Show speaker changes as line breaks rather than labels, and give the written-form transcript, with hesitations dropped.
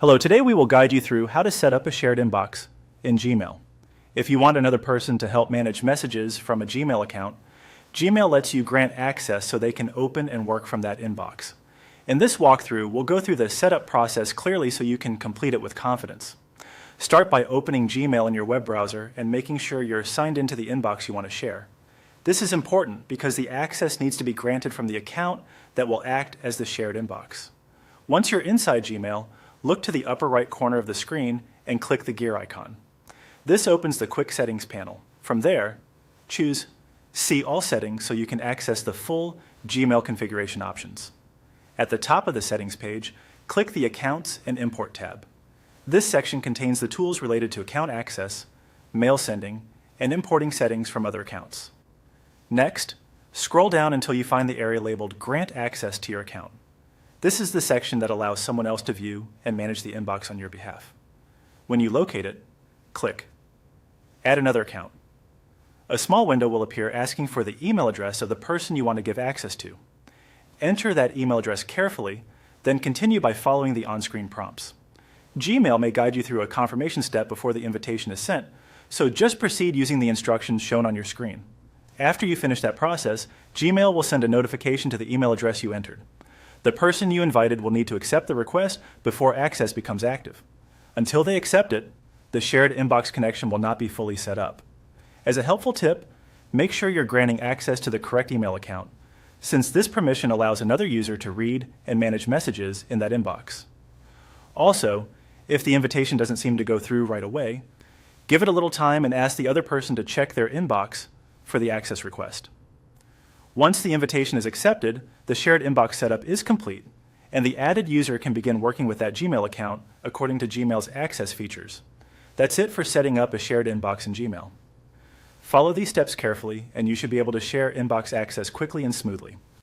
Hello, today we will guide you through how to set up a shared inbox in Gmail. If you want another person to help manage messages from a Gmail account, Gmail lets you grant access so they can open and work from that inbox. In this walkthrough, we'll go through the setup process clearly so you can complete it with confidence. Start by opening Gmail in your web browser and making sure you're signed into the inbox you want to share. This is important because the access needs to be granted from the account that will act as the shared inbox. Once you're inside Gmail, look to the upper right corner of the screen and click the gear icon. This opens the Quick Settings panel. From there, choose See All Settings so you can access the full Gmail configuration options. At the top of the settings page, click the Accounts and Import tab. This section contains the tools related to account access, mail sending, and importing settings from other accounts. Next, scroll down until you find the area labeled Grant Access to your account. This is the section that allows someone else to view and manage the inbox on your behalf. When you locate it, click Add another account. A small window will appear asking for the email address of the person you want to give access to. Enter that email address carefully, then continue by following the on-screen prompts. Gmail may guide you through a confirmation step before the invitation is sent, so just proceed using the instructions shown on your screen. After you finish that process, Gmail will send a notification to the email address you entered. The person you invited will need to accept the request before access becomes active. Until they accept it, the shared inbox connection will not be fully set up. As a helpful tip, make sure you're granting access to the correct email account, since this permission allows another user to read and manage messages in that inbox. Also, if the invitation doesn't seem to go through right away, give it a little time and ask the other person to check their inbox for the access request. Once the invitation is accepted, the shared inbox setup is complete, and the added user can begin working with that Gmail account according to Gmail's access features. That's it for setting up a shared inbox in Gmail. Follow these steps carefully, and you should be able to share inbox access quickly and smoothly.